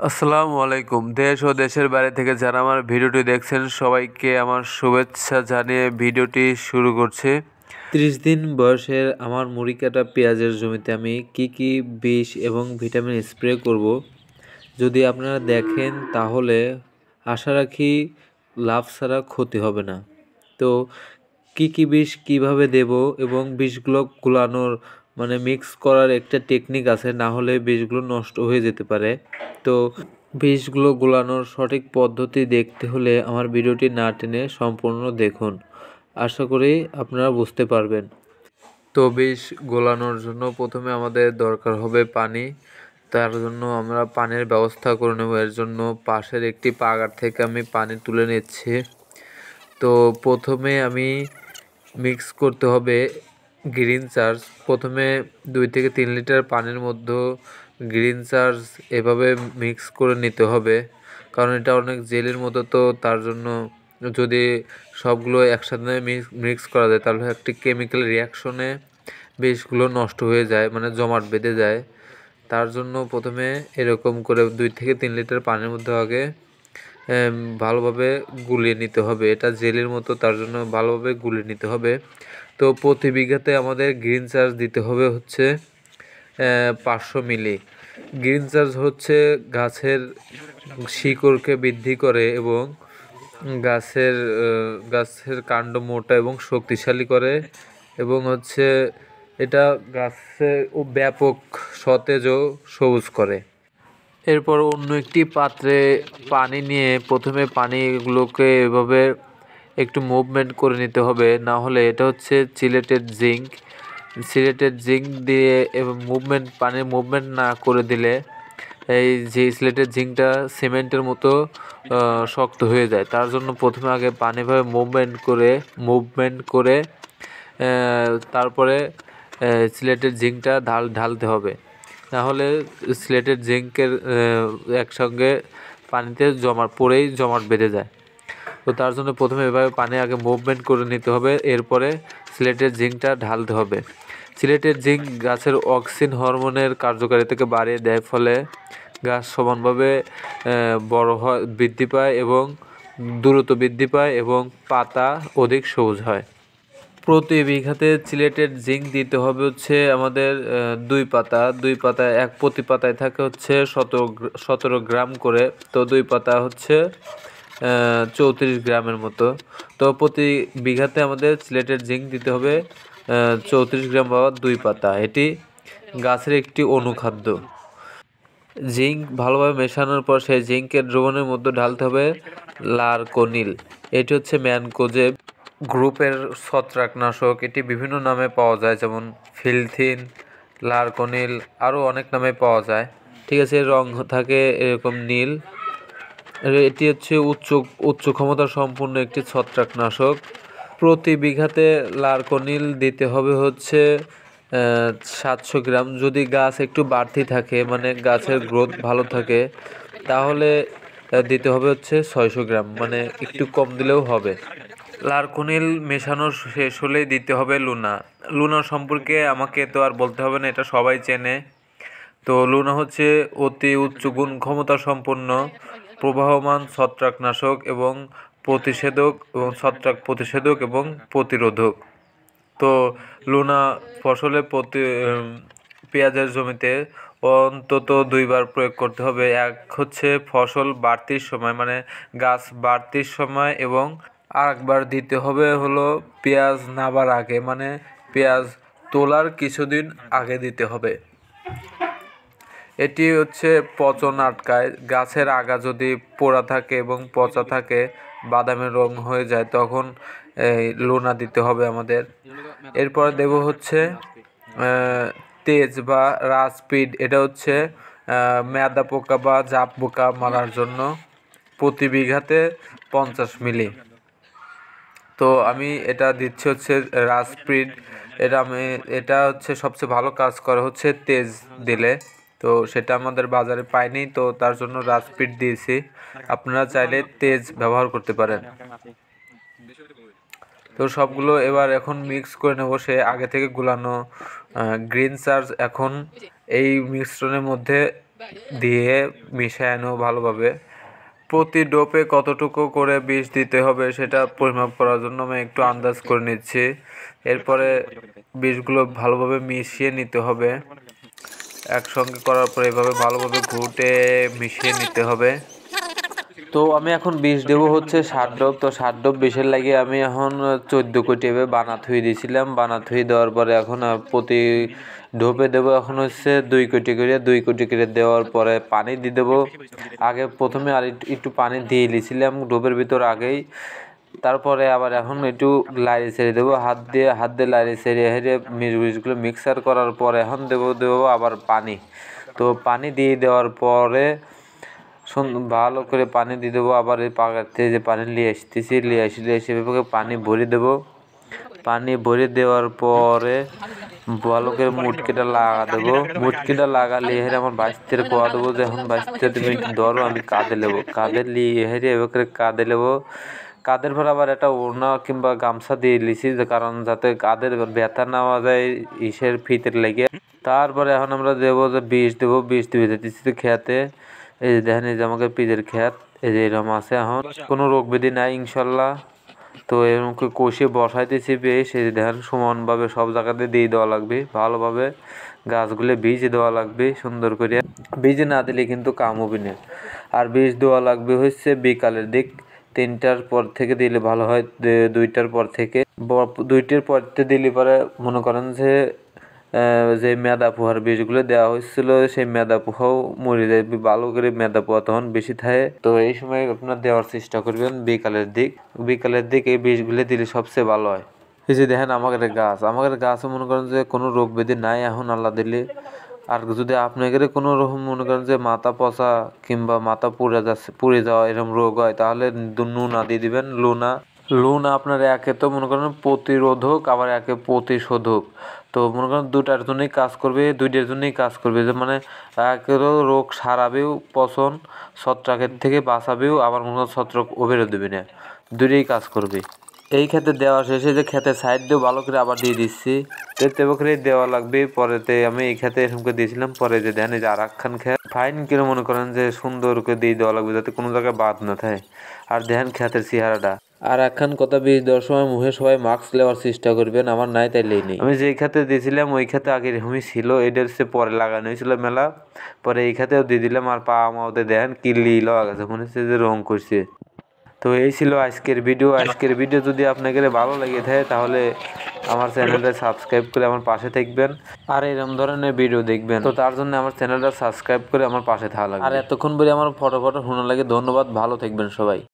আসসালামু আলাইকুম। দেশ ও দেশের বাইরে থেকে যারা আমার ভিডিওটি দেখছেন সবাইকে আমার শুভেচ্ছা জানিয়ে ভিডিওটি শুরু করছি। 30 দিন বয়সের আমার মুড়ি কাটা পেঁয়াজের জমিতে আমি কি বিষ এবং ভিটামিন স্প্রে করব। যদি আপনারা দেখেন তাহলে আশা রাখি লাভ ছাড়া ক্ষতি হবে না। তো কি বিষ কিভাবে দেব এবং বিষগুলো গুলানোর মিক্স করার একটা টেকনিক আছে, না হলে বিষগুলো নষ্ট হয়ে যেতে পারে। তো বিষগুলো গুলানোর সঠিক পদ্ধতি দেখতে হলে আমার ভিডিওটি না টেনে সম্পূর্ণ দেখুন। আশা করি আপনারা বুঝতে পারবেন। তো বিষ গোলানোর জন্য প্রথমে আমাদের দরকার হবে পানি। তার জন্য আমরা পানির ব্যবস্থা করে নেব। এর জন্য পাশের একটি পাগার থেকে আমি পানি তুলে নিচ্ছি। তো প্রথমে আমি মিক্স করতে হবে গ্রিন চার্জ। প্রথমে 2 থেকে 3 লিটার পানির মধ্যে গ্রিন চার্জ এভাবে মিক্স করে নিতে হবে, কারণ এটা অনেক জেলের মতো। তো তার জন্য যদি সবগুলো একসাথে মিক্স করা যায় তাহলে একটি কেমিক্যাল রিয়াকশনে বিষগুলো নষ্ট হয়ে যায়, জমাট বেঁধে যায়। তার জন্য প্রথমে এরকম করে 2 থেকে 3 লিটার পানির মধ্যে আগে ভালোভাবে গুলিয়ে নিতে হবে। এটা জেলের মতো, তার জন্য ভালোভাবে গুলিয়ে নিতে হবে। তো প্রতি বিঘাতে আমাদের গ্রিন চার্জ দিতে হবে হচ্ছে 500 মিলি। গ্রিন চার্জ হচ্ছে গাছের শিকড়কে বৃদ্ধি করে এবং গাছের কাণ্ড মোটা এবং শক্তিশালী করে, এবং হচ্ছে এটা গাছে ব্যাপক সতেজ ও সবুজ করে। এরপর অন্য একটি পাত্রে পানি নিয়ে প্রথমে পানিগুলোকে এভাবে একটু মুভমেন্ট করে নিতে হবে, না হলে এটা হচ্ছে সিলেটেড জিঙ্ক দিয়ে এবং পানির মুভমেন্ট না করে দিলে এই যে সিলেটেড জিঙ্কটা সিমেন্টের মতো শক্ত হয়ে যায়। তার জন্য প্রথমে আগে পানিভাবে মুভমেন্ট করে তারপরে সিলেটেড জিঙ্কটা ঢালতে হবে, নাহলে সিলেটেড জিঙ্কের একসঙ্গে পানিতে জমাট বেঁধে যায়। তো তার জন্য প্রথমে এভাবে পানি আগে মুভমেন্ট করে নিতে হবে, এরপরে সিলেটেড জিঙ্কটা ঢালতে হবে। সিলেটেড জিঙ্ক গাছের অক্সিন হরমোনের কার্যকারিতাকে বাড়িয়ে দেয়, ফলে গাছ সমানভাবে বৃদ্ধি পায় এবং দ্রুত বৃদ্ধি পায় এবং পাতা অধিক সবুজ হয়। প্রতি বিঘাতে সিলেটেড জিঙ্ক দিতে হবে হচ্ছে আমাদের 2 পাতা প্রতি পাতায় থাকে হচ্ছে 17 গ্রাম করে। তো 2 পাতা হচ্ছে 34 গ্রামের মতো। তো প্রতি বিঘাতে আমাদের সিলেটেড জিঙ্ক দিতে হবে 34 গ্রাম বা 2 পাতা। এটি গাছের একটি অনুখাদ্য। জিঙ্ক ভালোভাবে মেশানোর পর সেই জিঙ্কের দ্রবণের মধ্যে ঢালতে হবে লারকোনিল। এটি হচ্ছে ম্যানকোজেব গ্রুপের ছত্রাকনাশক। এটি বিভিন্ন নামে পাওয়া যায়, যেমন ফিলথিন, লারকোনিল, আরও অনেক নামে পাওয়া যায়। ঠিক আছে, রং থাকে এরকম নীল। এটি হচ্ছে উচ্চ ক্ষমতা সম্পন্ন একটি ছত্রাকনাশক। প্রতি বিঘাতে লারকোনিল দিতে হবে হচ্ছে 700 গ্রাম। যদি গাছ একটু বাড়তি থাকে, গাছের গ্রোথ ভালো থাকে, তাহলে দিতে হবে হচ্ছে 600 গ্রাম, একটু কম দিলেও হবে। লারকোনিল মেশানো শেষ হলেই দিতে হবে লুনা সম্পর্কে আমাকে তো আর বলতে হবে না, এটা সবাই চেনে। তো লুনা হচ্ছে অতি উচ্চ গুণ ক্ষমতা সম্পন্ন প্রবাহমান ছত্রাকনাশক এবং ছত্রাক প্রতিষেধক এবং প্রতিরোধক। তো লুনা পেঁয়াজের জমিতে অন্তত 2বার প্রয়োগ করতে হবে। এক হচ্ছে ফসল বাড়তির সময়, গাছ বাড়তির সময়, এবং আরেকবার দিতে হবে হলো পেঁয়াজ নাবার আগে, পেঁয়াজ তোলার কিছুদিন আগে দিতে হবে। এটি হচ্ছে পচন আটকায়। গাছের আগা যদি পোড়া থাকে এবং পচা থাকে, বাদামি রং হয়ে যায়, তখন এই লুনা দিতে হবে আমাদের। এরপর দেব হচ্ছে তেজ বা রাজপিড। এটা হচ্ছে ম্যাদা পোকা বা জাপ পোকা মারার জন্য প্রতি বিঘাতে 50 মিলি। তো আমি এটা দিচ্ছি হচ্ছে রাজপিড। এটা হচ্ছে সবচেয়ে ভালো কাজ করে হচ্ছে তেজ দিলে। তো সেটা আমাদের বাজারে পাইনি, তো তার জন্য রাজপিড দিয়েছি। আপনারা চাইলে তেজ ব্যবহার করতে পারেন। তো সবগুলো এখন মিক্স করে নেব। সে আগে থেকে গুলানো গ্রিন চার্জ এখন এই মিশ্রণের মধ্যে দিয়ে মিশানো ভালোভাবে। প্রতি ডোপে কতটুকু করে বিষ দিতে হবে সেটা পরিমাপ করার জন্য আমি একটু আন্দাজ করে নিচ্ছি। এরপরে বিষগুলো ভালোভাবে মিশিয়ে নিতে হবে। একসঙ্গে করার পরে এভাবে ভালোভাবে ঘুটে মিশিয়ে নিতে হবে। তো আমি এখন বিষ দেবো হচ্ছে 60 ডোব। তো 60 ডোব বিষের লাগিয়ে আমি এখন 14 কোটি এভাবে বানা থুই দিয়েছিলাম। বানা থুই দেওয়ার পরে এখন প্রতি ঢোপে দেবো এখন হচ্ছে 2 কোটি করে। 2 কোটি করে দেওয়ার পরে পানি দিয়ে দেবো। আগে প্রথমে আর একটু পানি দিয়ে দিয়েছিলাম ডোবের ভিতর আগেই। তারপরে আবার এখন একটু লাইড়ে ছেড়ে দেবো হাত দিয়ে লাইড়ে ছেড়ে হেড়ে বিষগুলো মিক্সার করার পরে এখন দেবো আবার পানি। তো পানি দিয়ে দেওয়ার পরে ভালো করে পানি দিয়ে দেবো। আবার এই পাকার থেকে যে পানি নিয়ে এসে এভাবে পানি ভরে দেবো। পানি ভরে দেওয়ার পরে ভালো করে মুটকিটা লাগা দেবো। মুটকিটা লাগালে হেরে আমার বাইশতের কোয়া দেবো যে এখন বাইশতে তুমি ধরো আমি কাঁধে নেবো। কাঁধে নিয়ে হেরে এভাবে করে কাঁধে নেবো। কাঁধের পর আবার একটা ওড়না কিংবা গামছা দিয়ে লিছি কারণ যাতে কাঁধের ব্যথা নেওয়া যায় ইসের ফিতের লেগে। তারপরে এখন আমরা দেবো যে বিষ দেবো। বিষ দিয়ে দিচ্ছি খেতে। এই যে দেখেন এই যে আমাকে পিদের খেত এই যে এরকম আছে এখন কোনো রোগ ব্যাধি নাই ইনশাল্লাহ। তো এরকম কষিয়ে বসাইতেছি বেশ এই যে দেখেন সমানভাবে সব জায়গাতে দিয়ে দেওয়া লাগবে ভালোভাবে। গাছগুলো বীজ দেওয়া লাগবে সুন্দর করে। বীজ না দিলে কিন্তু কাম হবে না। আর বীজ দেওয়া লাগবে হচ্ছে বিকালের দিক 3টার পর থেকে দিলে ভালো হয়। 2টার পর থেকে 2টার পর দিলে পরে মনে করেন যে যে মেদা পোহার বীজগুলো দেওয়া হয়েছিল সেই মেদা পোহাও মরে যায়। ভালো করে মেদা পোহা তখন বেশি থাকে। তো এই সময় আপনার দেওয়ার চেষ্টা করবেন বিকালের দিক এই বীজগুলো দিলে সবচেয়ে ভালো হয়। এই যে দেখেন আমাদের গাছ মনে করেন যে কোনো রোগ ব্যাধি নাই এখন আল্লাহ দিলে। আর যদি আপনাদের কোনো রকম মনে করেন যে মাথা পচা কিংবা মাথা পুড়ে যাওয়া এরকম রোগ হয় তাহলে নুনা দিয়ে দিবেন। লুনা আপনার একে তো মনে করেন প্রতিরোধক আবার একে প্রতিশোধক। তো মনে করেন দুটার জন্যই কাজ করবে দুইটার জন্যই কাজ করবে যে মানে একেরও রোগ সারাবেও পচন ছত্রাকের থেকে বাঁচাবেও আবার মনে করেন ছত্রাক ওবেরও দেবে না। দুটোই কাজ করবে। এই ক্ষেত্রে দেওয়া শেষে যে ক্ষেতের সাইড দিয়েও ভালো করে আবার দিয়ে দিচ্ছি। তেবে করে দেওয়া লাগবে। পরেতে আমি এই ক্ষেতে এরকম করে দিয়েছিলাম। পরে যে দেন এই যে আর একখান ক্ষেত ফাইন করে মনে করেন যে সুন্দর করে দিয়ে দেওয়া লাগবে যাতে কোনো জায়গায় বাদ না থাকে। আর দেখেন ক্ষেতের চেহারাটা। আর একখান কথা বীজ দেওয়ার সময় মুখে সবাই মাস্ক নেওয়ার চেষ্টা করবেন। আমার নাই তাই নেই। আমি যেই ক্ষেতে দিয়েছিলাম ওই ক্ষেতে আগে এরকমই ছিল। এটার সে পরে লাগানো হয়েছিল মেলা। পরে এই ক্ষেতেও দিয়ে দিলাম। আর পা আমাদের দেখেন কিল্লি লাগা গেছে মনে হচ্ছে যে রং করছে। তো এই ছিল আজকের ভিডিও যদি আপনাদের ভালো লেগে থাকে তাহলে আমার চ্যানেলটা সাবস্ক্রাইব করে আমার পাশে থাকবেন। আর এরকম ধরনের ভিডিও দেখবেন তো তার জন্য আমার চ্যানেলটা সাবস্ক্রাইব করে আমার পাশে থাকা লাগবে। আর এতক্ষণ বলে আমার ফটো শোনা লাগে। ধন্যবাদ, ভালো থাকবেন সবাই।